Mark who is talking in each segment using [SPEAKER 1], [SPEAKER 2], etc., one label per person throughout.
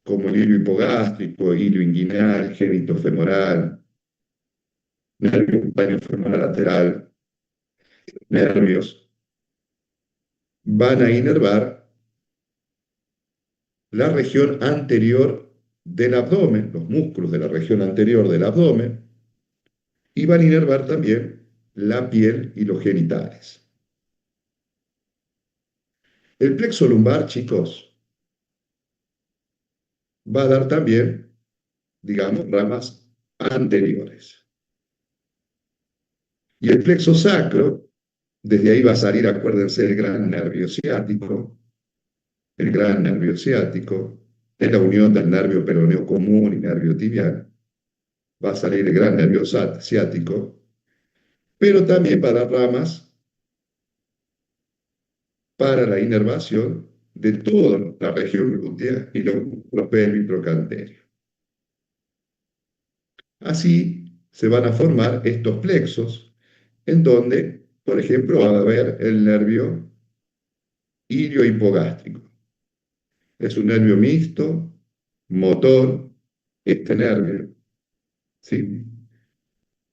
[SPEAKER 1] como el hilo hipogástrico, hilo inguinal, génito femoral, nervio cutáneo femoral lateral, nervios, van a inervar la región anterior del abdomen, los músculos de la región anterior del abdomen, y van a inervar también la piel y los genitales. El plexo lumbar, chicos, va a dar también, digamos, ramas anteriores. Y el plexo sacro, desde ahí va a salir, acuérdense, el gran nervio ciático. El gran nervio ciático es la unión del nervio peroneo común y nervio tibial. Va a salir el gran nervio ciático, pero también va a dar ramas para la inervación de toda la región glútea y los músculos pélvico-cantéreos. Así se van a formar estos plexos, en donde, por ejemplo, va a haber el nervio iliohipogástrico. Es un nervio mixto, motor, este nervio, ¿sí?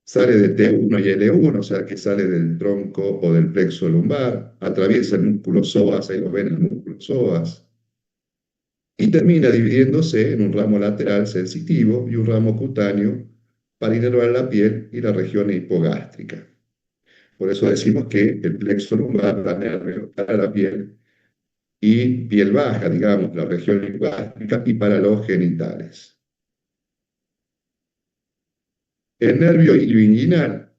[SPEAKER 1] Sale de T1 y L1, o sea que sale del tronco o del plexo lumbar, atraviesa el músculo psoas, ahí lo ven el músculo psoas, y termina dividiéndose en un ramo lateral sensitivo y un ramo cutáneo para inervar la piel y la región hipogástrica. Por eso decimos que el plexo lumbar da nervio para la piel y piel baja, digamos, la región hipogástrica y para los genitales. El nervio ilioinguinal,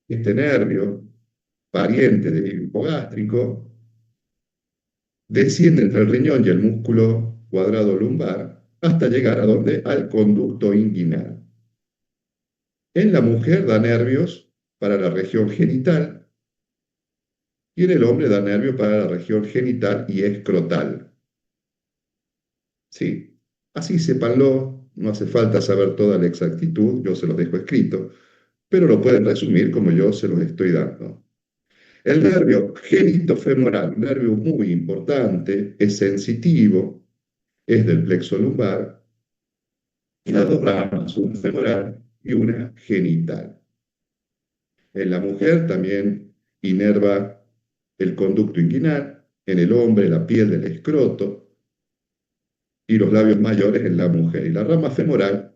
[SPEAKER 1] este nervio pariente del hipogástrico, desciende entre el riñón y el músculo cuadrado lumbar hasta llegar a donde? Al conducto inguinal. En la mujer da nervios para la región genital y en el hombre da nervios para la región genital y escrotal. Sí, así sépanlo, no hace falta saber toda la exactitud, yo se los dejo escrito, pero lo pueden resumir como yo se los estoy dando. El nervio genitofemoral, un nervio muy importante, es sensitivo, es del plexo lumbar, y las dos ramas, una femoral y una genital. En la mujer también inerva el conducto inguinal, en el hombre la piel del escroto y los labios mayores en la mujer. Y la rama femoral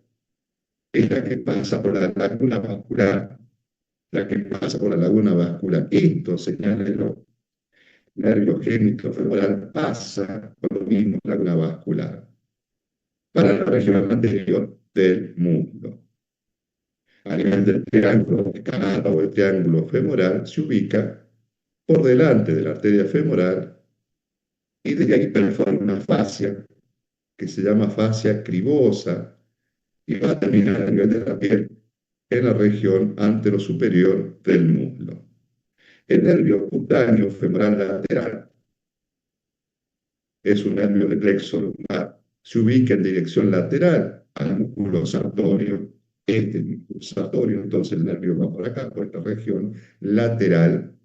[SPEAKER 1] es la que pasa por la laguna vascular, la que pasa por la laguna vascular. Esto, señálenlo, nervio génito femoral pasa por lo mismo laguna vascular para la región anterior del muslo. A nivel del triángulo de Canada o el triángulo femoral se ubica por delante de la arteria femoral y de ahí perfora una fascia que se llama fascia cribosa y va a terminar a nivel de la piel en la región anterosuperior del muslo. El nervio cutáneo femoral lateral es un nervio de plexo lumbar. Se ubica en dirección lateral al músculo sartorio. Este músculo sartorio, entonces el nervio va por acá, por esta región lateral,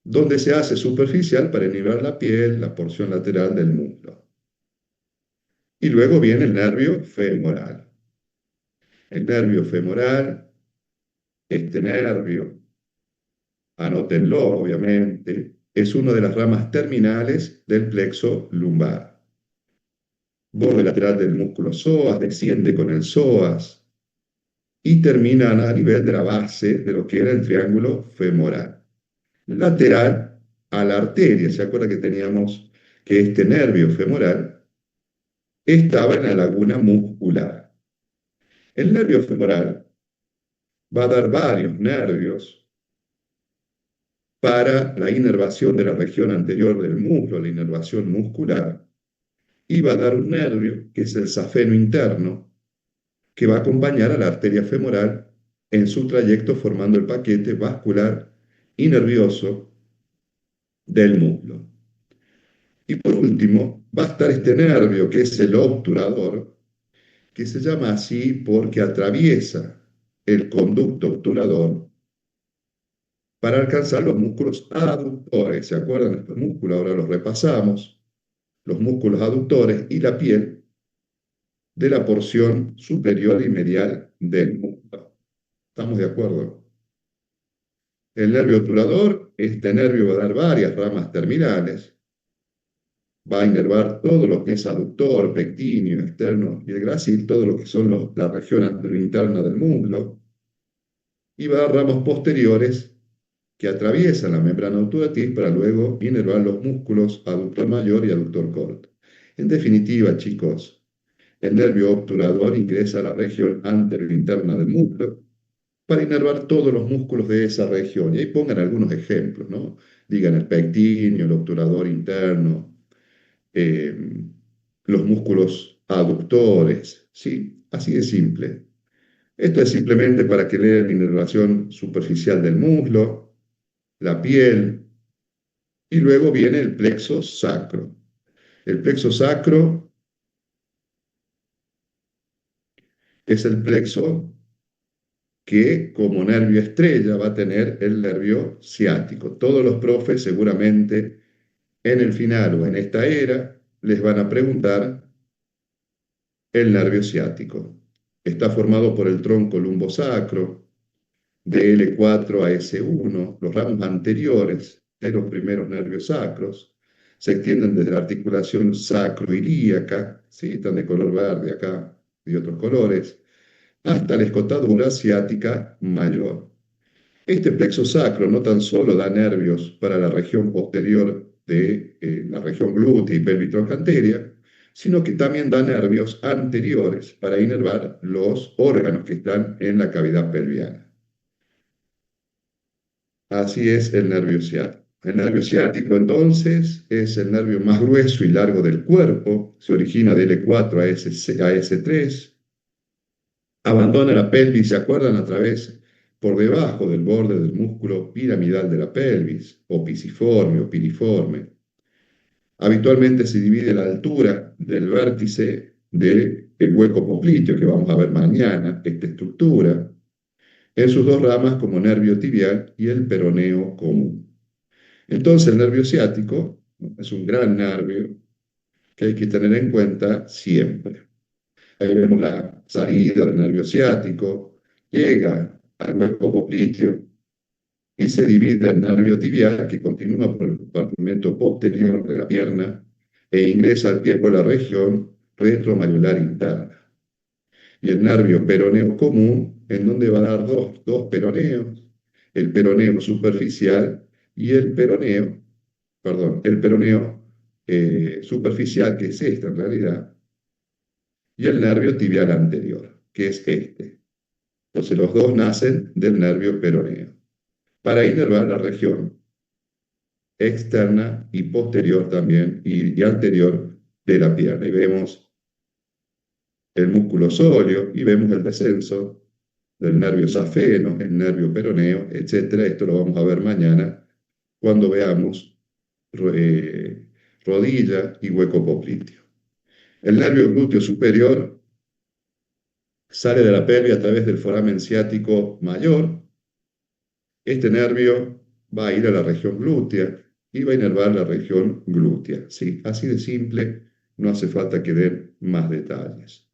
[SPEAKER 1] donde se hace superficial para nivelar la piel, la porción lateral del muslo. Y luego viene el nervio femoral. El nervio femoral, este nervio, anótenlo obviamente, es una de las ramas terminales del plexo lumbar. Borde lateral del músculo psoas, desciende con el psoas y termina a nivel de la base de lo que era el triángulo femoral. Lateral a la arteria, ¿se acuerda que teníamos que este nervio femoral estaba en la laguna muscular? El nervio femoral va a dar varios nervios para la inervación de la región anterior del muslo, la inervación muscular, y va a dar un nervio, que es el safeno interno, que va a acompañar a la arteria femoral en su trayecto formando el paquete vascular y nervioso del muslo. Y por último, va a estar este nervio, que es el obturador, que se llama así porque atraviesa el conducto obturador para alcanzar los músculos aductores. ¿Se acuerdan de estos músculos? Ahora los repasamos. Los músculos aductores y la piel de la porción superior y medial del muslo. ¿Estamos de acuerdo? El nervio obturador, este nervio va a dar varias ramas terminales, va a inervar todo lo que es aductor, pectíneo, externo y el grácil, todo lo que son la región anterointerna del muslo, y va a dar ramos posteriores que atraviesan la membrana obturativa para luego inervar los músculos aductor mayor y aductor corto. En definitiva, chicos, el nervio obturador ingresa a la región anterointerna del muslo para inervar todos los músculos de esa región. Y ahí pongan algunos ejemplos, ¿no? Digan el pectíneo, el obturador interno, eh, los músculos aductores, ¿sí? Así de simple. Esto es simplemente para que vean la inervación superficial del muslo, la piel, y luego viene el plexo sacro. El plexo sacro es el plexo que como nervio estrella va a tener el nervio ciático. Todos los profes seguramente en el final o en esta era les van a preguntar el nervio ciático. Está formado por el tronco lumbosacro, de L4 a S1, los ramos anteriores de los primeros nervios sacros, se extienden desde la articulación sacroilíaca, ¿sí? Están de color verde acá y otros colores, hasta la escotadura ciática mayor. Este plexo sacro no tan solo da nervios para la región posterior de la región glútea y pelvitrochanteria, sino que también da nervios anteriores para inervar los órganos que están en la cavidad pelviana. Así es el nervio ciático. El nervio ciático, entonces, es el nervio más grueso y largo del cuerpo. Se origina de L4 a S3. Abandona la pelvis, ¿se acuerdan? A través, por debajo del borde del músculo piramidal de la pelvis, o pisiforme o piriforme. Habitualmente se divide la altura del vértice del hueco popliteo, que vamos a ver mañana, esta estructura, en sus dos ramas como nervio tibial y el peroneo común. Entonces el nervio ciático es un gran nervio que hay que tener en cuenta siempre. Ahí vemos la salida del nervio ciático, llega al hueco popliteo y se divide el nervio tibial que continúa por el compartimento posterior de la pierna e ingresa al pie por la región retromalular interna. Y el nervio peroneo común, en donde va a dar dos peroneos, el peroneo superficial y el peroneo superficial, que es este en realidad, y el nervio tibial anterior, que es este. Entonces los dos nacen del nervio peroneo, para inervar la región externa y posterior también, y anterior de la pierna. Y vemos el músculo sóleo y vemos el descenso del nervio safeno, el nervio peroneo, etc. Esto lo vamos a ver mañana cuando veamos rodilla y hueco popliteo. El nervio glúteo superior sale de la pelvis a través del foramen ciático mayor. Este nervio va a ir a la región glútea y va a inervar la región glútea. ¿Sí? Así de simple, no hace falta que den más detalles.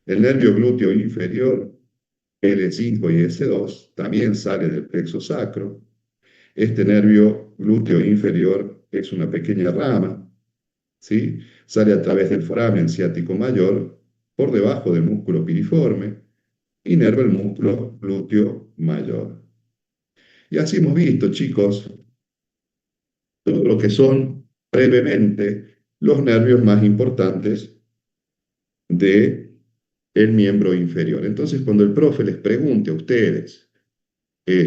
[SPEAKER 1] El nervio glúteo inferior, L5 y S2, también sale del plexo sacro. Este nervio glúteo inferior es una pequeña rama, ¿sí? Sale a través del foramen ciático mayor, por debajo del músculo piriforme, inerva el músculo glúteo mayor. Y así hemos visto, chicos, todo lo que son brevemente los nervios más importantes de el miembro inferior. Entonces, cuando el profe les pregunte a ustedes,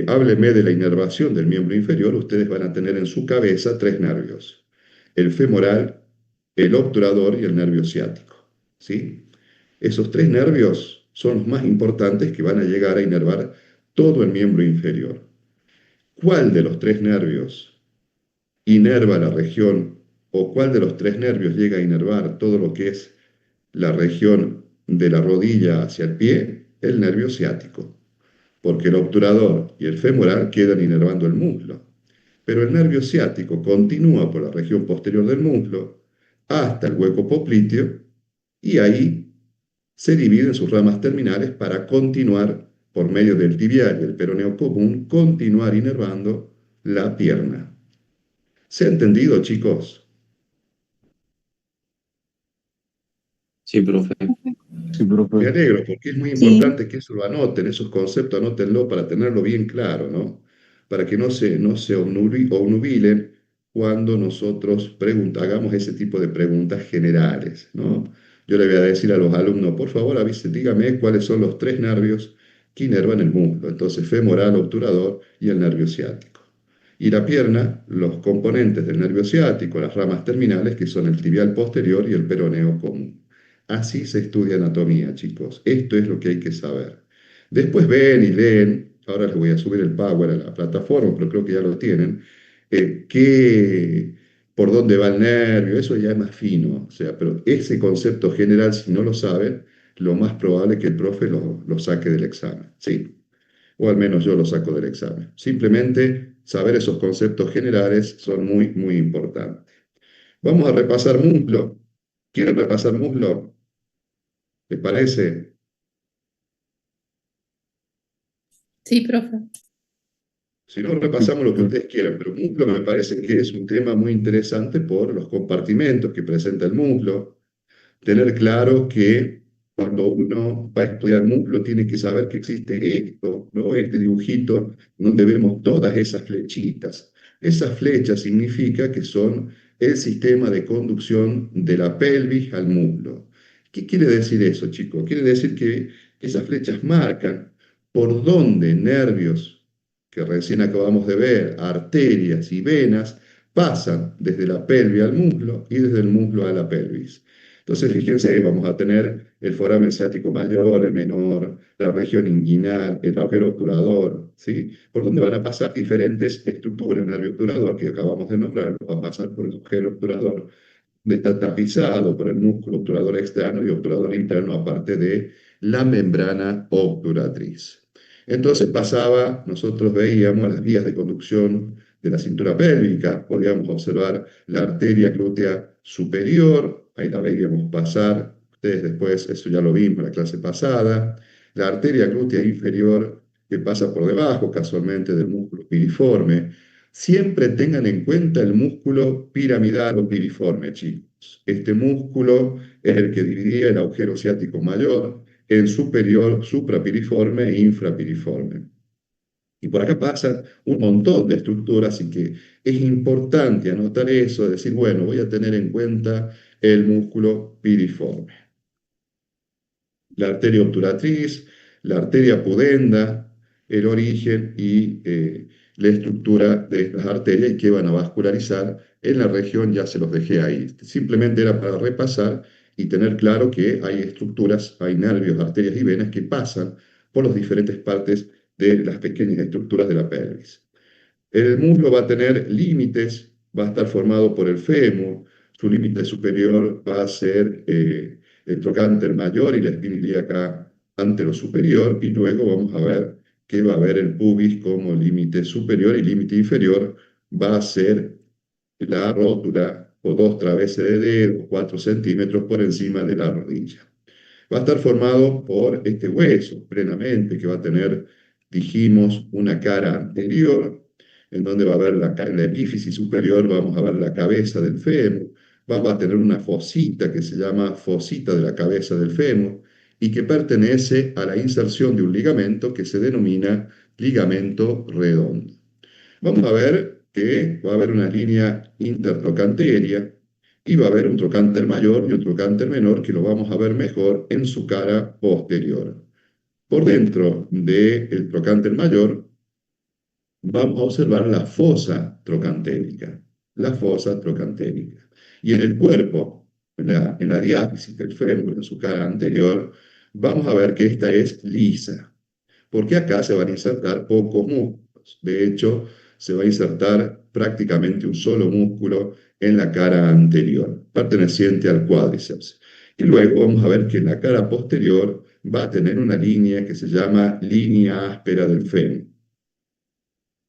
[SPEAKER 1] hábleme de la inervación del miembro inferior, ustedes van a tener en su cabeza tres nervios: el femoral, el obturador y el nervio ciático. ¿Sí? Esos tres nervios son los más importantes que van a llegar a inervar todo el miembro inferior. ¿Cuál de los tres nervios inerva la región, o cuál de los tres nervios llega a inervar todo lo que es la región de la rodilla hacia el pie? El nervio ciático, porque el obturador y el femoral quedan inervando el muslo. Pero el nervio ciático continúa por la región posterior del muslo hasta el hueco popliteo y ahí se divide en sus ramas terminales para continuar, por medio del tibial y el peroneo común, continuar inervando la pierna. ¿Se ha entendido, chicos?
[SPEAKER 2] Sí, profe.
[SPEAKER 3] Sí, profe.
[SPEAKER 1] Me alegro, porque es muy
[SPEAKER 4] Sí,
[SPEAKER 1] importante que eso lo anoten, esos conceptos, anótenlo para tenerlo bien claro, ¿no? Para que no se obnubilen cuando nosotros hagamos ese tipo de preguntas generales, ¿no? Yo le voy a decir a los alumnos, por favor, dígame cuáles son los tres nervios que inervan el muslo. Entonces, femoral, obturador y el nervio ciático. Y la pierna, los componentes del nervio ciático, las ramas terminales, que son el tibial posterior y el peroneo común. Así se estudia anatomía, chicos. Esto es lo que hay que saber. Después ven y leen, ahora les voy a subir el Power a la plataforma, pero creo que ya lo tienen, por dónde va el nervio, eso ya es más fino. O sea, pero ese concepto general, si no lo saben, lo más probable es que el profe lo saque del examen. Sí, o al menos yo lo saco del examen. Simplemente saber esos conceptos generales son muy, muy importantes. Vamos a repasar muslo. ¿Quieren repasar muslo? ¿Les parece?
[SPEAKER 4] sí, profe.
[SPEAKER 1] Si no, repasamos lo que ustedes quieran, pero muslo me parece que es un tema muy interesante por los compartimentos que presenta el muslo. Tener claro que cuando uno va a estudiar muslo tiene que saber que existe esto, ¿no? Este dibujito donde vemos todas esas flechitas. Esas flechas significa que son el sistema de conducción de la pelvis al muslo. ¿Qué quiere decir eso, chicos? Quiere decir que esas flechas marcan por dónde nervios que recién acabamos de ver, arterias y venas, pasan desde la pelvis al muslo y desde el muslo a la pelvis. Entonces, fíjense, vamos a tener el foramen ciático mayor, el menor, la región inguinal, el agujero obturador, ¿sí? Por donde van a pasar diferentes estructuras. El nervio obturador que acabamos de nombrar va a pasar por el agujero obturador, está tapizado por el músculo obturador externo y obturador interno, aparte de la membrana obturatriz. Entonces pasaba, nosotros veíamos las vías de conducción de la cintura pélvica, podíamos observar la arteria glútea superior, ahí la veíamos pasar, ustedes después, eso ya lo vimos en la clase pasada, la arteria glútea inferior que pasa por debajo casualmente del músculo piriforme. Siempre tengan en cuenta el músculo piramidal o piriforme, chicos. Este músculo es el que dividía el agujero ciático mayor en superior, suprapiriforme e infrapiriforme. Y por acá pasan un montón de estructuras, así que es importante anotar eso, decir, bueno, voy a tener en cuenta el músculo piriforme. La arteria obturatriz, la arteria pudenda, el origen y la estructura de estas arterias y que van a vascularizar en la región, ya se los dejé ahí. Simplemente era para repasar y tener claro que hay estructuras, hay nervios, arterias y venas que pasan por las diferentes partes de las pequeñas estructuras de la pelvis. El muslo va a tener límites, va a estar formado por el fémur, su límite superior va a ser el trocánter mayor y la espina ilíaca anterosuperior, y luego vamos a ver que va a haber el pubis como límite superior y límite inferior va a ser la rótula o dos traveses de dedo, 4 centímetros por encima de la rodilla. Va a estar formado por este hueso, plenamente, que va a tener, dijimos, una cara anterior, en donde va a haber en la epífisis superior, vamos a ver la cabeza del fémur, va a tener una fosita que se llama fosita de la cabeza del fémur, y que pertenece a la inserción de un ligamento que se denomina ligamento redondo. Vamos a ver que va a haber una línea intertrocanteria y va a haber un trocánter mayor y un trocánter menor que lo vamos a ver mejor en su cara posterior. Por dentro del trocánter mayor vamos a observar la fosa trocantérica, la fosa trocantérica. Y en el cuerpo, en la diáfisis del fémur, en su cara anterior, vamos a ver que esta es lisa, porque acá se van a insertar pocos músculos. De hecho, se va a insertar prácticamente un solo músculo en la cara anterior, perteneciente al cuádriceps. Y luego vamos a ver que en la cara posterior va a tener una línea que se llama línea áspera del fémur,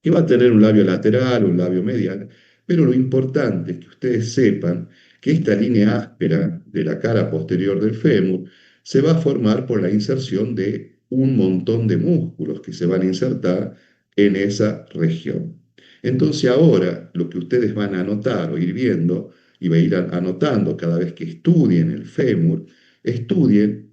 [SPEAKER 1] que va a tener un labio lateral, un labio medial, pero lo importante es que ustedes sepan que esta línea áspera de la cara posterior del fémur se va a formar por la inserción de un montón de músculos que se van a insertar en esa región. Entonces ahora lo que ustedes van a anotar o ir viendo y va a ir anotando cada vez que estudien el fémur, estudien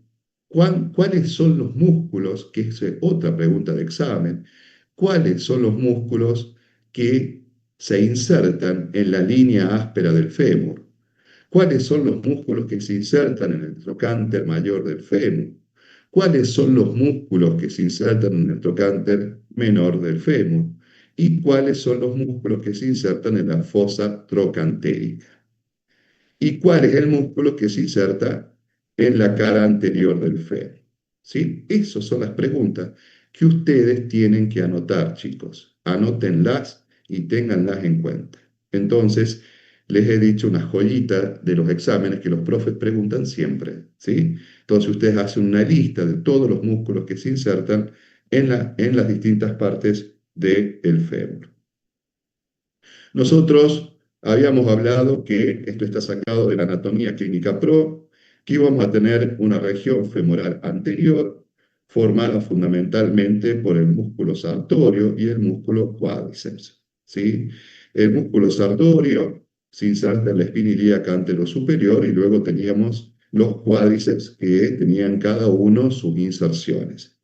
[SPEAKER 1] cuáles son los músculos, que es otra pregunta de examen, cuáles son los músculos que se insertan en la línea áspera del fémur, cuáles son los músculos que se insertan en el trocánter mayor del fémur, cuáles son los músculos que se insertan en el trocánter menor del fémur y cuáles son los músculos que se insertan en la fosa trocantérica y cuál es el músculo que se inserta en la cara anterior del fémur. ¿Sí? Esas son las preguntas que ustedes tienen que anotar, chicos. Anótenlas y ténganlas en cuenta. Entonces, les he dicho una joyita de los exámenes que los profes preguntan siempre, ¿sí? Entonces, ustedes hacen una lista de todos los músculos que se insertan en las distintas partes del fémur. Nosotros habíamos hablado que esto está sacado de la Anatomía Clínica Pro, que íbamos a tener una región femoral anterior formada fundamentalmente por el músculo sartorio y el músculo cuádriceps, ¿sí? El músculo sartorio se inserta en la espina ilíaca anterosuperior y luego teníamos los cuádriceps que tenían cada uno sus inserciones.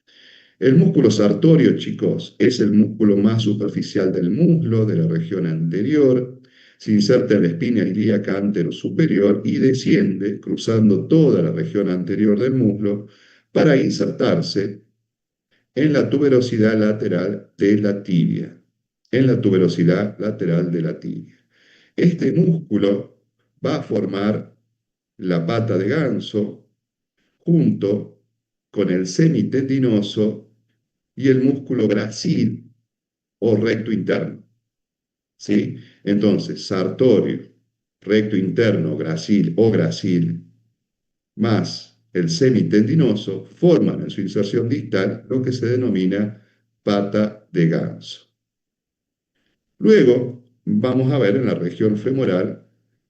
[SPEAKER 1] El músculo sartorio, chicos, es el músculo más superficial del muslo, de la región anterior. Se inserta en la espina ilíaca anterosuperior y desciende, cruzando toda la región anterior del muslo, para insertarse en la tuberosidad lateral de la tibia. En la tuberosidad lateral de la tibia. Este músculo va a formar la pata de ganso junto con el semitendinoso y el músculo gracil o recto interno. ¿Sí? Entonces, sartorio, recto interno, gracil o gracil, más el semitendinoso, forman en su inserción distal lo que se denomina pata de ganso. Luego, vamos a ver en la región femoral,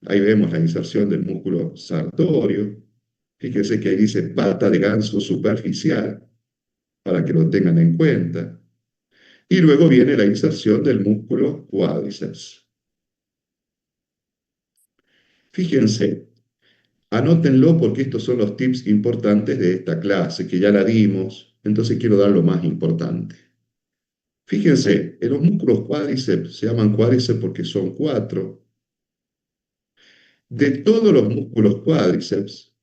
[SPEAKER 1] ahí vemos la inserción del músculo sartorio. Fíjense que ahí dice pata de ganso superficial, para que lo tengan en cuenta. Y luego viene la inserción del músculo cuádriceps. Fíjense, anótenlo porque estos son los tips importantes de esta clase, que ya la dimos, entonces quiero dar lo más importante. Fíjense, en los músculos cuádriceps se llaman cuádriceps porque son 4. De todos los músculos cuádriceps,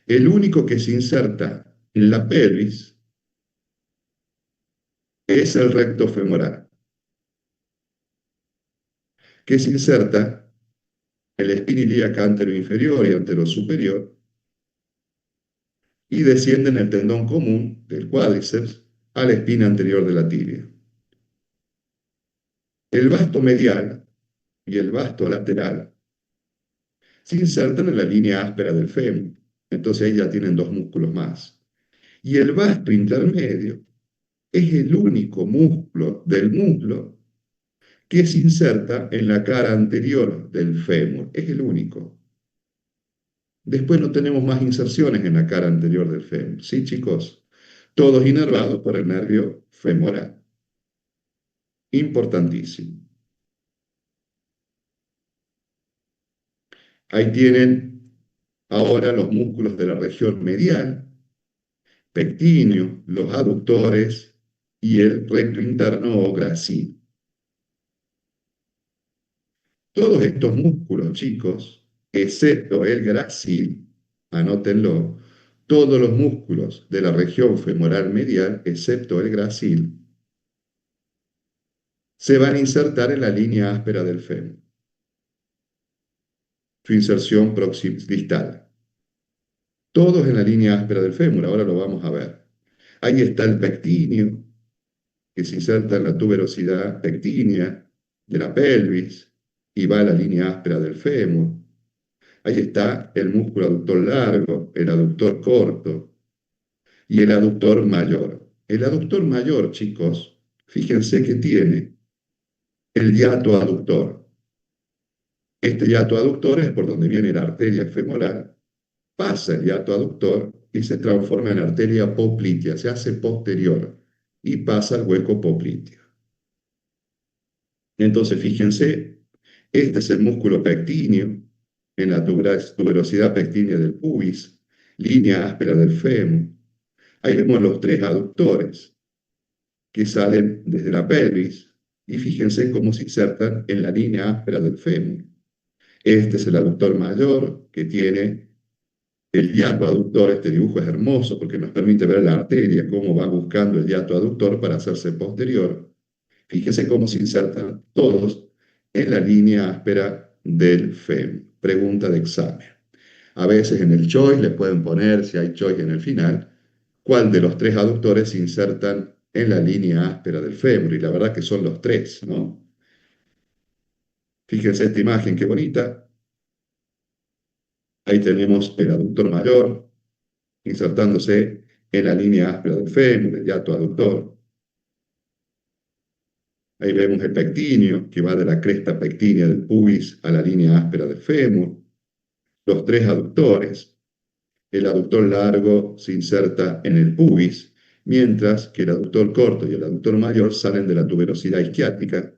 [SPEAKER 1] el único que se inserta en la pelvis es el recto femoral, que se inserta en la espina ilíaca anteroinferior y anterosuperior y desciende en el tendón común del cuádriceps a la espina anterior de la tibia. El vasto medial y el vasto lateral se insertan en la línea áspera del fémur, entonces ahí ya tienen 2 músculos más. Y el vasto intermedio es el único músculo del muslo que se inserta en la cara anterior del fémur, es el único. Después no tenemos más inserciones en la cara anterior del fémur, ¿sí, chicos? Todos inervados por el nervio femoral. Importantísimo. Ahí tienen ahora los músculos de la región medial, pectíneo, los aductores y el recto interno o gracil. Todos estos músculos, chicos, excepto el gracil, anótenlo, todos los músculos de la región femoral medial, excepto el gracil, se van a insertar en la línea áspera del fémur. Su inserción distal. Todos en la línea áspera del fémur, ahora lo vamos a ver. Ahí está el pectíneo, que se inserta en la tuberosidad pectínea de la pelvis y va a la línea áspera del fémur. Ahí está el músculo aductor largo, el aductor corto y el aductor mayor. El aductor mayor, chicos, fíjense que tiene el hiato aductor. Este hiato aductor es por donde viene la arteria femoral pasa el hiato aductor y se transforma en arteria poplitea, se hace posterior y pasa al hueco popliteo. Entonces, fíjense, este es el músculo pectíneo, en la tuberosidad pectínea del pubis, línea áspera del fémur. Ahí vemos los tres aductores que salen desde la pelvis y fíjense cómo se insertan en la línea áspera del fémur. Este es el aductor mayor que tiene el hiato aductor. Este dibujo es hermoso porque nos permite ver la arteria, cómo va buscando el hiato aductor para hacerse posterior. Fíjense cómo se insertan todos en la línea áspera del fémur. Pregunta de examen. A veces en el choice le pueden poner, si hay choice en el final, cuál de los tres aductores se insertan en la línea áspera del fémur. Y la verdad que son los tres, ¿no? Fíjense esta imagen, qué bonita. Ahí tenemos el aductor mayor insertándose en la línea áspera del fémur, el hiato aductor. Ahí vemos el pectíneo, que va de la cresta pectínea del pubis a la línea áspera del fémur. Los tres aductores. El aductor largo se inserta en el pubis, mientras que el aductor corto y el aductor mayor salen de la tuberosidad isquiática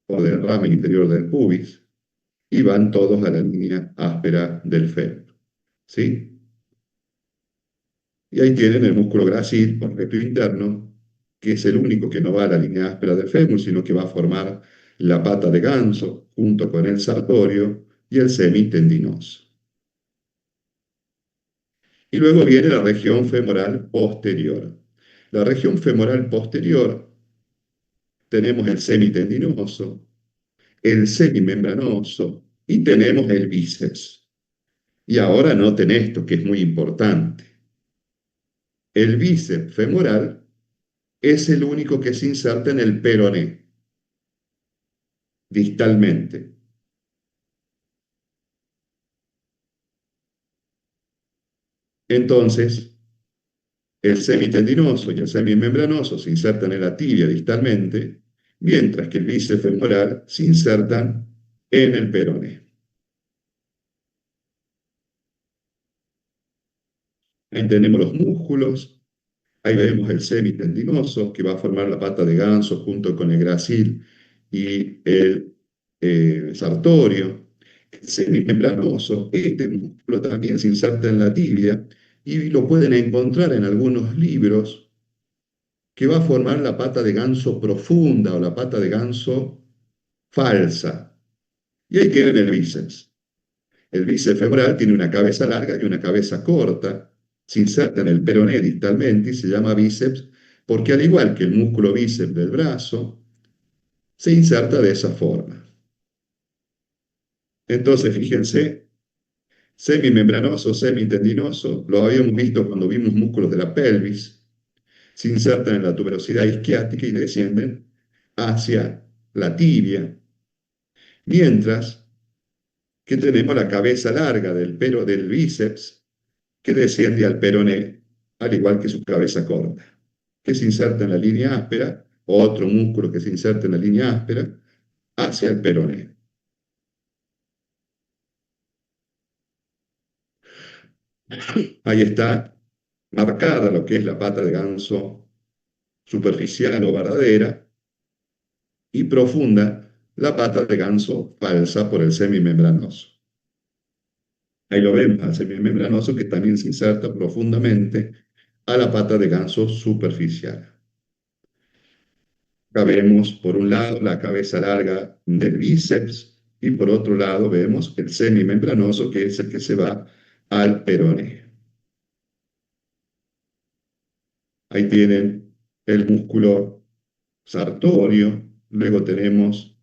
[SPEAKER 1] o del ramen interior del pubis y van todos a la línea áspera del fémur. ¿Sí? Y ahí tienen el músculo grácil o recto interno, que es el único que no va a la línea áspera del fémur, sino que va a formar la pata de ganso junto con el sartorio y el semitendinoso. Y luego viene la región femoral posterior. La región femoral posterior tenemos el semitendinoso, el semimembranoso y tenemos el bíceps. Y ahora noten esto que es muy importante. El bíceps femoral es el único que se inserta en el peroné, distalmente. Entonces, el semitendinoso y el semimembranoso se insertan en la tibia distalmente, mientras que el bíceps femoral se insertan en el peroné. Ahí tenemos los músculos, ahí vemos el semitendinoso que va a formar la pata de ganso junto con el gracil y el sartorio. El semimembranoso, este músculo también se inserta en la tibia y lo pueden encontrar en algunos libros, que va a formar la pata de ganso profunda o la pata de ganso falsa. Y ahí tienen el bíceps. El bíceps femoral tiene una cabeza larga y una cabeza corta, se inserta en el peroné distalmente y se llama bíceps porque, al igual que el músculo bíceps del brazo, se inserta de esa forma. Entonces, fíjense, semimembranoso, semitendinoso, lo habíamos visto cuando vimos músculos de la pelvis, se insertan en la tuberosidad isquiática y descienden hacia la tibia, mientras que tenemos la cabeza larga del bíceps que desciende al peroné, al igual que su cabeza corta, que se inserta en la línea áspera, otro músculo que se inserta en la línea áspera, hacia el peroné. Ahí está marcada lo que es la pata de ganso superficial o verdadera y profunda la pata de ganso falsa por el semimembranoso. Ahí lo vemos al semimembranoso que también se inserta profundamente a la pata de ganso superficial. Acá vemos por un lado la cabeza larga del bíceps y por otro lado vemos el semimembranoso, que es el que se va al peroné. Ahí tienen el músculo sartorio, luego tenemos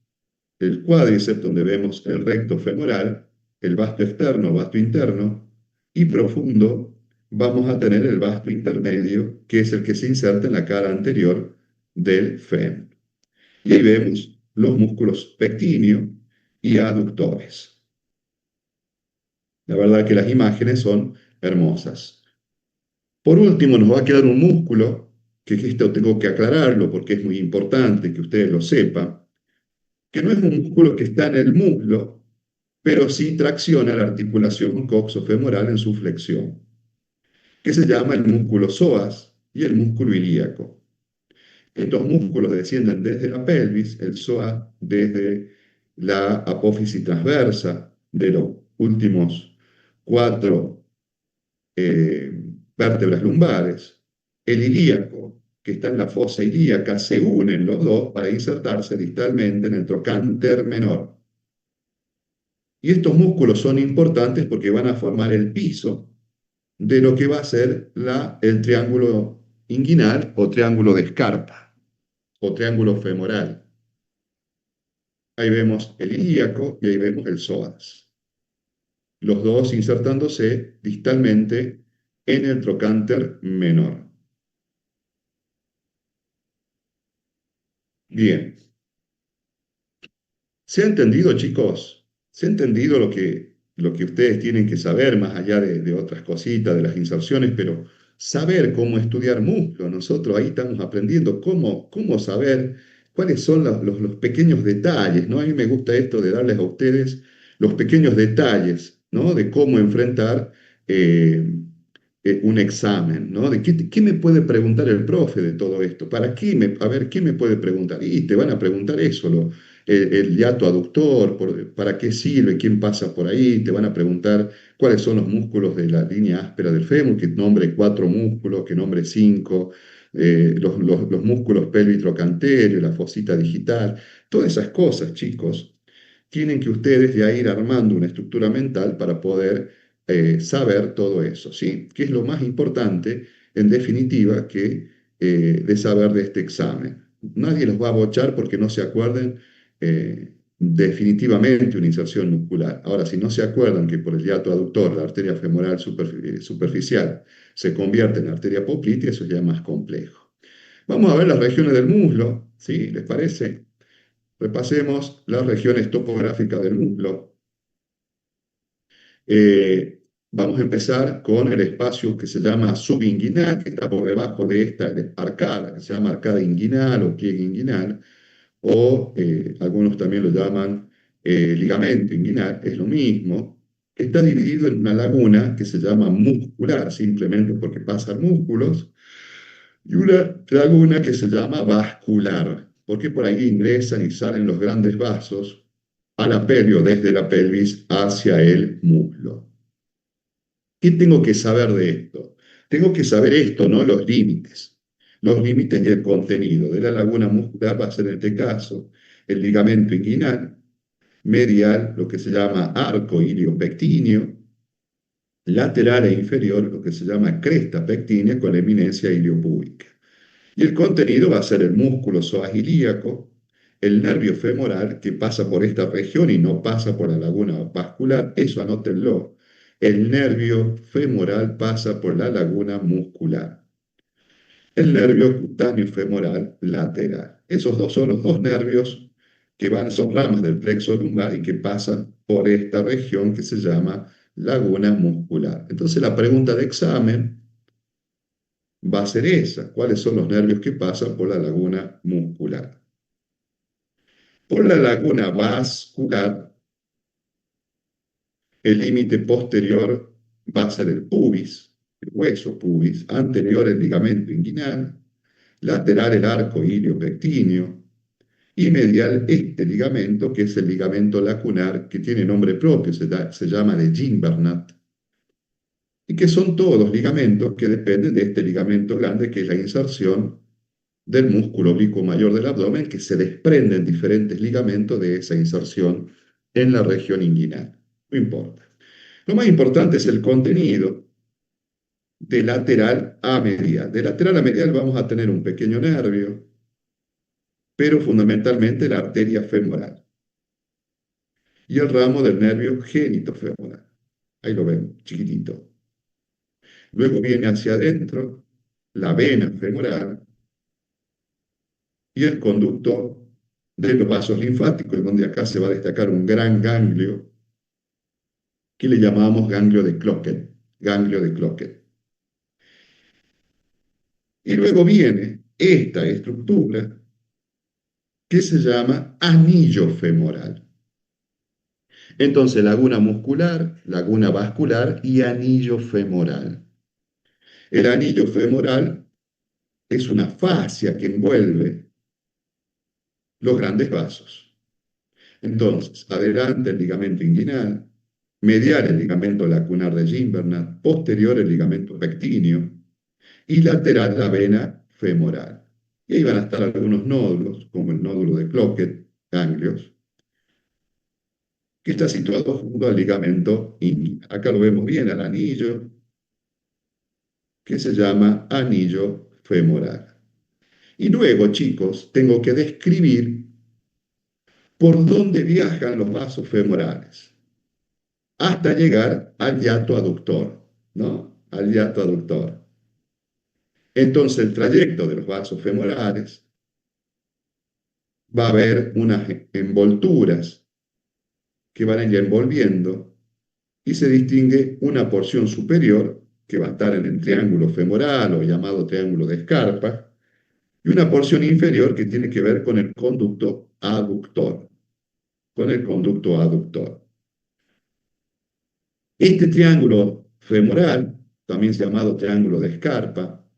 [SPEAKER 1] el cuádriceps donde vemos el recto femoral, el vasto externo, vasto interno y profundo. Vamos a tener el vasto intermedio, que es el que se inserta en la cara anterior del fémur. Y ahí vemos los músculos pectíneo y aductores. La verdad que las imágenes son hermosas. Por último, nos va a quedar un músculo, que esto tengo que aclararlo porque es muy importante que ustedes lo sepan, que no es un músculo que está en el muslo, pero sí tracciona la articulación coxofemoral en su flexión, que se llama el músculo psoas y el músculo ilíaco. Estos músculos descienden desde la pelvis, el psoas desde la apófisis transversa de los últimos cuatro vértebras lumbares, el ilíaco, que está en la fosa ilíaca, se unen los dos para insertarse distalmente en el trocánter menor. Y estos músculos son importantes porque van a formar el piso de lo que va a ser el triángulo inguinal o triángulo de Scarpa o triángulo femoral. Ahí vemos el ilíaco y ahí vemos el psoas. Los dos insertándose distalmente en el trocánter menor. Bien. ¿Se ha entendido, chicos? ¿Se ha entendido lo que ustedes tienen que saber, más allá de otras cositas, de las inserciones, pero saber cómo estudiar músculo? Nosotros ahí estamos aprendiendo cómo saber cuáles son los pequeños detalles, ¿no? A mí me gusta esto de darles a ustedes los pequeños detalles, ¿no? De cómo enfrentar eh, un examen, ¿no? ¿Qué me puede preguntar el profe de todo esto? A ver, ¿qué me puede preguntar? Y te van a preguntar eso, el hiato aductor, para qué sirve, quién pasa por ahí, te van a preguntar cuáles son los músculos de la línea áspera del fémur, que nombre cuatro músculos, que nombre cinco, los músculos pelvitrocanterios, la fosita digital, todas esas cosas, chicos, tienen que ustedes ya ir armando una estructura mental para poder saber todo eso, ¿sí? Que es lo más importante, en definitiva, de saber de este examen. Nadie los va a bochar porque no se acuerden definitivamente una inserción muscular. Ahora, si no se acuerdan que por el hiato aductor la arteria femoral superficial se convierte en arteria poplitea, eso ya es más complejo. Vamos a ver las regiones del muslo, ¿sí? ¿Les parece? Repasemos las regiones topográficas del muslo. Vamos a empezar con el espacio que se llama subinguinal, que está por debajo de esta arcada, que se llama arcada inguinal o pliegue inguinal, o algunos también lo llaman ligamento inguinal, es lo mismo, que está dividido en una laguna que se llama muscular, simplemente porque pasan músculos, y una laguna que se llama vascular, porque por ahí ingresan y salen los grandes vasos a la pelvis, desde la pelvis hacia el muslo. ¿Qué tengo que saber de esto? Tengo que saber esto, ¿no? Los límites. Los límites y el contenido de la laguna muscular va a ser en este caso el ligamento inguinal, medial, lo que se llama arco iliopectíneo, lateral e inferior, lo que se llama cresta pectínea con eminencia iliopúbica. Y el contenido va a ser el músculo psoas-ilíaco, el nervio femoral que pasa por esta región y no pasa por la laguna vascular, eso anótenlo. El nervio femoral pasa por la laguna muscular. El nervio cutáneo femoral lateral. Esos dos son los dos nervios que son ramas del plexo lumbar y que pasan por esta región que se llama laguna muscular. Entonces la pregunta de examen va a ser esa. ¿Cuáles son los nervios que pasan por la laguna muscular? Por la laguna vascular, el límite posterior va a ser el pubis, el hueso pubis, anterior el ligamento inguinal, lateral el arco iliopectíneo y medial este ligamento, que es el ligamento lacunar, que tiene nombre propio, se llama de Gimbernat, y que son todos ligamentos que dependen de este ligamento grande, que es la inserción del músculo oblicuo mayor del abdomen, que se desprenden diferentes ligamentos de esa inserción en la región inguinal. No importa. Lo más importante es el contenido de lateral a medial. De lateral a medial vamos a tener un pequeño nervio, pero fundamentalmente la arteria femoral y el ramo del nervio genitofemoral. Ahí lo ven, chiquitito. Luego viene hacia adentro la vena femoral y el conducto de los vasos linfáticos, donde acá se va a destacar un gran ganglio que le llamamos ganglio de Cloquet, ganglio de Cloquet. Y luego viene esta estructura que se llama anillo femoral. Entonces, laguna muscular, laguna vascular y anillo femoral. El anillo femoral es una fascia que envuelve los grandes vasos. Entonces, adelante el ligamento inguinal, medial el ligamento lacunar de Gimbernat, posterior el ligamento pectíneo y lateral la vena femoral. Y ahí van a estar algunos nódulos, como el nódulo de Cloquet, ganglios, que está situado junto al ligamento inguinal. Acá lo vemos bien, al anillo, que se llama anillo femoral. Y luego, chicos, tengo que describir por dónde viajan los vasos femorales hasta llegar al hiato aductor, ¿no? Al hiato aductor. Entonces, el trayecto de los vasos femorales va a haber unas envolturas que van a ir envolviendo y se distingue una porción superior que va a estar en el triángulo femoral o llamado triángulo de Scarpa y una porción inferior que tiene que ver con el conducto aductor, con el conducto aductor. Este triángulo femoral, también llamado triángulo de Scarpa,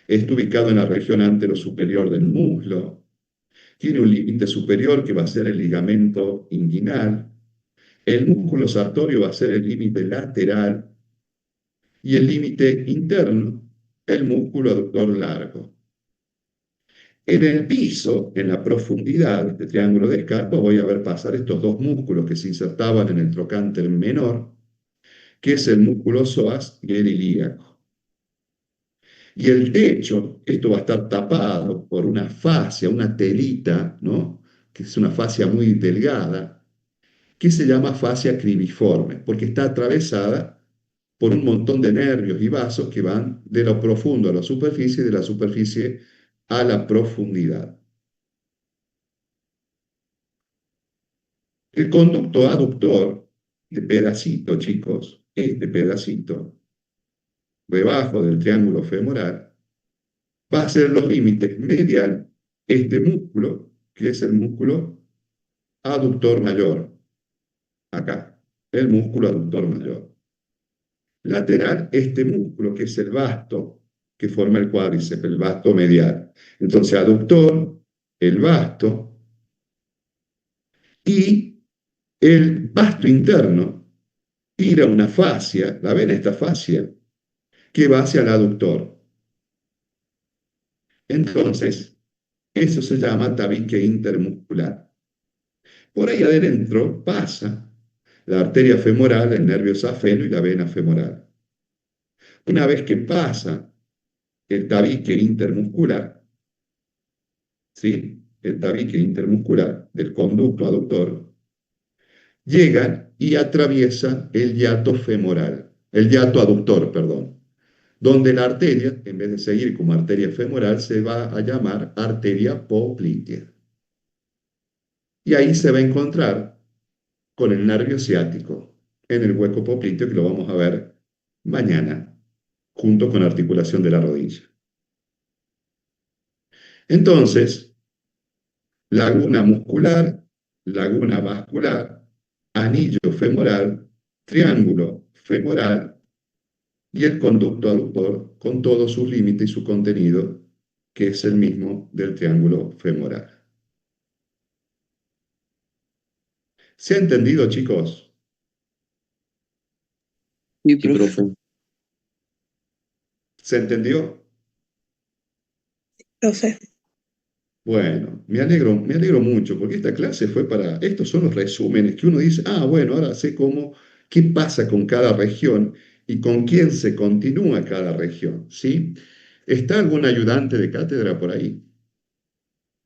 [SPEAKER 1] está ubicado en la región antero-superior del muslo, tiene un límite superior que va a ser el ligamento inguinal, el músculo sartorio va a ser el límite lateral y el límite interno, el músculo aductor largo. En el piso, en la profundidad de este triángulo de Scarpa, voy a ver pasar estos dos músculos que se insertaban en el trocánter menor, que es el músculo psoas y el ilíaco. Y el techo, esto va a estar tapado por una fascia, una telita, ¿no? Que es una fascia muy delgada, que se llama fascia cribiforme, porque está atravesada por un montón de nervios y vasos que van de lo profundo a la superficie y de la superficie a la profundidad. El conducto aductor, este pedacito, chicos, este pedacito, debajo del triángulo femoral, va a ser los límites medial, este músculo, que es el músculo aductor mayor, acá, el músculo aductor mayor. Lateral, este músculo, que es el vasto, que forma el cuádriceps, el vasto medial. Entonces, aductor, el vasto y el vasto interno tira una fascia, ¿la ven esta fascia? Que va hacia el aductor. Entonces, eso se llama tabique intermuscular. Por ahí adentro pasa la arteria femoral, el nervio safeno y la vena femoral. Una vez que pasa el tabique intermuscular, ¿sí? El tabique intermuscular del conducto aductor, llegan y atraviesan el hiato femoral, el hiato aductor, perdón, donde la arteria, en vez de seguir como arteria femoral, se va a llamar arteria poplitea. Y ahí se va a encontrar con el nervio ciático en el hueco popliteo, que lo vamos a ver mañana, junto con la articulación de la rodilla. Entonces, laguna muscular, laguna vascular, anillo femoral, triángulo femoral y el conducto aductor con todos sus límites y su contenido, que es el mismo del triángulo femoral. ¿Se ha entendido, chicos?
[SPEAKER 2] Sí, profe.
[SPEAKER 1] ¿Se entendió?
[SPEAKER 4] Profe.
[SPEAKER 1] Bueno, me alegro mucho, porque esta clase fue para, estos son los resúmenes que uno dice, ah, bueno, ahora sé cómo, qué pasa con cada región y con quién se continúa cada región, ¿sí? ¿Está algún ayudante de cátedra por ahí?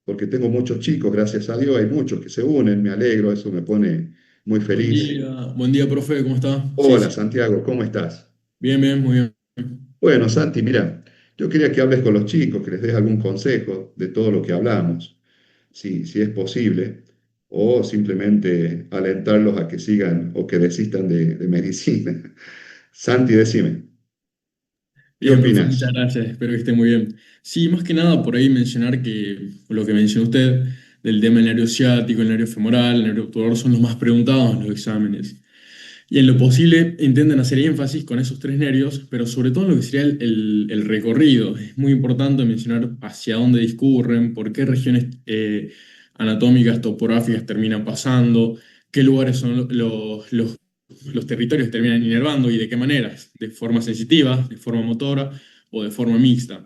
[SPEAKER 1] Porque tengo muchos chicos, gracias a Dios, hay muchos que se unen, me alegro, eso me pone muy feliz.
[SPEAKER 3] Buen día, profe, ¿cómo está? Sí,
[SPEAKER 1] Hola,
[SPEAKER 3] sí,
[SPEAKER 1] Santiago, ¿cómo estás?
[SPEAKER 3] bien, bien, muy bien.
[SPEAKER 1] Bueno, Santi, mira, yo quería que hables con los chicos, que les des algún consejo de todo lo que hablamos, si es posible, o simplemente alentarlos a que sigan o que desistan de medicina. Santi, decime, ¿qué
[SPEAKER 3] Bien, profe, muchas
[SPEAKER 1] opinas?
[SPEAKER 3] gracias, espero que esté muy bien. Sí, más que nada por ahí mencionar que lo que mencionó usted, del tema del nervio ciático, el nervio femoral, el nervio abductor, son los más preguntados en los exámenes. Y en lo posible intentan hacer énfasis con esos tres nervios, pero sobre todo en lo que sería el recorrido. Es muy importante mencionar hacia dónde discurren, por qué regiones anatómicas, topográficas terminan pasando, qué lugares son los territorios que terminan inervando y de qué maneras, de forma sensitiva, de forma motora o de forma mixta.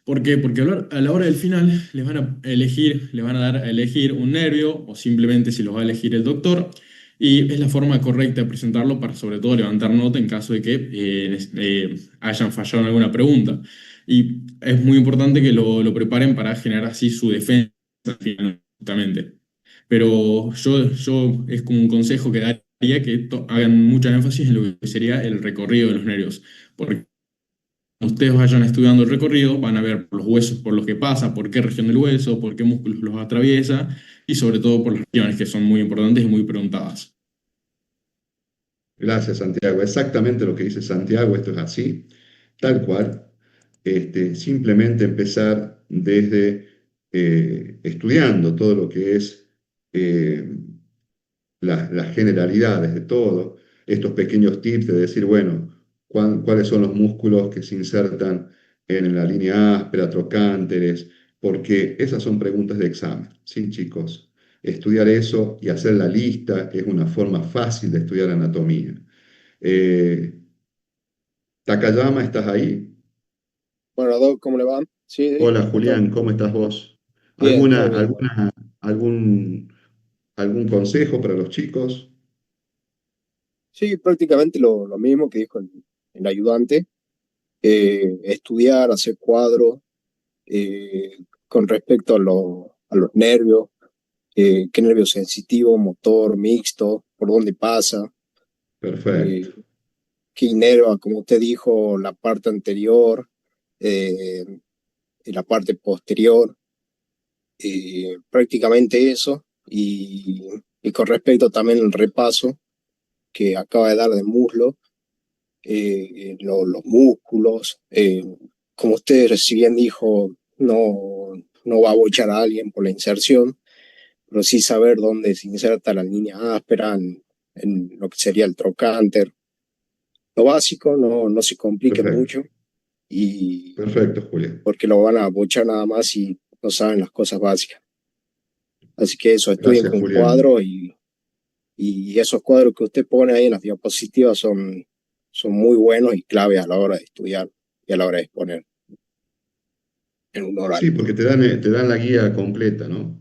[SPEAKER 3] ¿Por qué? Porque a la hora del final les van a elegir, les van a dar a elegir un nervio o simplemente si los va a elegir el doctor y es la forma correcta de presentarlo para sobre todo levantar nota en caso de que hayan fallado en alguna pregunta. Y es muy importante que lo preparen para generar así su defensa finalmente. Pero yo es como un consejo que daría que hagan mucha énfasis en lo que sería el recorrido de los nervios. Porque cuando ustedes vayan estudiando el recorrido, van a ver por los huesos por los que pasa, por qué región del hueso, por qué músculos los atraviesa y sobre todo por las regiones que son muy importantes y muy preguntadas.
[SPEAKER 1] Gracias, Santiago. Exactamente lo que dice Santiago, esto es así, tal cual. Simplemente empezar desde estudiando todo lo que es eh, las generalidades de todo, estos pequeños tips de decir, bueno, cuáles son los músculos que se insertan en la línea áspera, trocánteres, porque esas son preguntas de examen, ¿sí, chicos? Estudiar eso y hacer la lista es una forma fácil de estudiar anatomía. Eh, Takayama, ¿estás ahí?
[SPEAKER 5] Bueno, Doc, ¿cómo le va? Sí, sí,
[SPEAKER 1] Hola,
[SPEAKER 5] acá estamos.
[SPEAKER 1] Julián, ¿cómo estás vos?
[SPEAKER 5] Bien,
[SPEAKER 1] ¿Alguna,
[SPEAKER 5] todo bien. Bueno.
[SPEAKER 1] alguna, algún consejo para los chicos?
[SPEAKER 5] Sí, prácticamente lo mismo que dijo el ayudante. Estudiar, hacer cuadros con respecto a los nervios, qué nervio sensitivo, motor, mixto, por dónde pasa,
[SPEAKER 1] Perfecto,
[SPEAKER 5] eh, qué inerva, como usted dijo, la parte anterior eh, y la parte posterior. Prácticamente eso. Y con respecto también al repaso que acaba de dar de muslo, los músculos, como usted si bien dijo, no va a bochar a alguien por la inserción, pero sí saber dónde se inserta la línea áspera en lo que sería el trocánter. Lo básico, no se complique
[SPEAKER 1] perfecto,
[SPEAKER 5] mucho, y
[SPEAKER 1] perfecto, Julián.
[SPEAKER 5] porque lo van a bochar nada más si no saben las cosas básicas. Así que eso, estudien
[SPEAKER 1] Gracias,
[SPEAKER 5] con
[SPEAKER 1] Julián.
[SPEAKER 5] cuadros y esos cuadros que usted pone ahí en las diapositivas son muy buenos y claves a la hora de estudiar y a la hora de exponer en un oral.
[SPEAKER 1] Sí, porque te dan la guía completa, ¿no?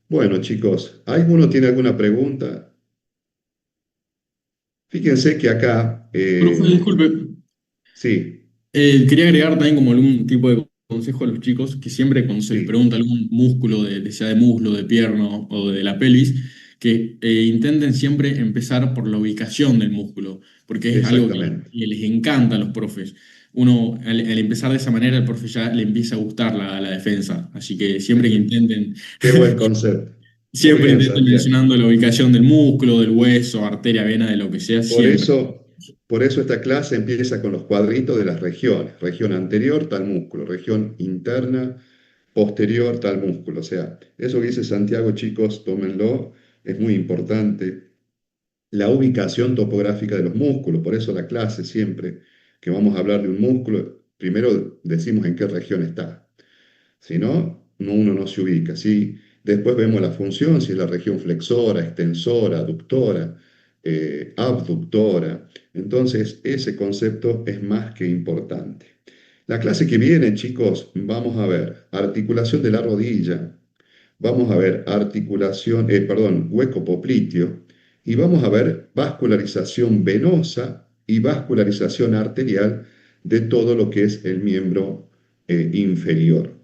[SPEAKER 1] Bueno, chicos, ¿alguno tiene alguna pregunta? Fíjense que acá,
[SPEAKER 3] Profe, disculpe,
[SPEAKER 1] sí,
[SPEAKER 3] quería agregar también como algún tipo de consejo a los chicos que siempre cuando se les
[SPEAKER 1] sí,
[SPEAKER 3] pregunta algún músculo, sea de muslo, de pierna o de la pelvis, que intenten siempre empezar por la ubicación del músculo, porque es algo
[SPEAKER 1] exactamente.
[SPEAKER 3] que les encanta a los profes. Uno, al empezar de esa manera, el profe ya le empieza a gustar la defensa. Así que siempre que intenten,
[SPEAKER 1] Qué buen concepto. Muy
[SPEAKER 3] siempre
[SPEAKER 1] bien,
[SPEAKER 3] intenten
[SPEAKER 1] Santiago.
[SPEAKER 3] mencionando la ubicación del músculo, del hueso, arteria, vena, de lo que sea,
[SPEAKER 1] Por
[SPEAKER 3] siempre.
[SPEAKER 1] eso, por eso esta clase empieza con los cuadritos de las regiones. Región anterior, tal músculo. Región interna, posterior, tal músculo. O sea, eso que dice Santiago, chicos, tómenlo, es muy importante. La ubicación topográfica de los músculos, por eso la clase siempre que vamos a hablar de un músculo, primero decimos en qué región está. Si no, uno no se ubica, ¿sí? Después vemos la función, si es la región flexora, extensora, aductora, abductora. Entonces, ese concepto es más que importante. La clase que viene, chicos, vamos a ver articulación de la rodilla, vamos a ver hueco popliteo y vamos a ver vascularización venosa y vascularización arterial de todo lo que es el miembro inferior.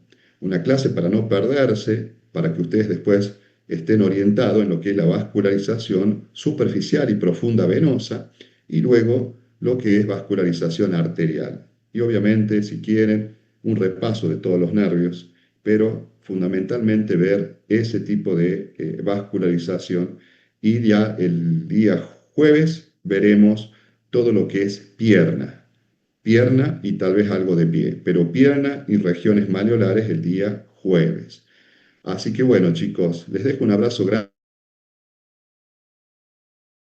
[SPEAKER 1] Una clase para no perderse, para que ustedes después estén orientados en lo que es la vascularización superficial y profunda venosa y luego lo que es vascularización arterial. Y obviamente, si quieren, un repaso de todos los nervios, pero fundamentalmente ver ese tipo de vascularización. Y ya el día jueves veremos todo lo que es pierna y tal vez algo de pie, pero pierna y regiones maleolares el día jueves. Así que bueno, chicos, les dejo un abrazo grande.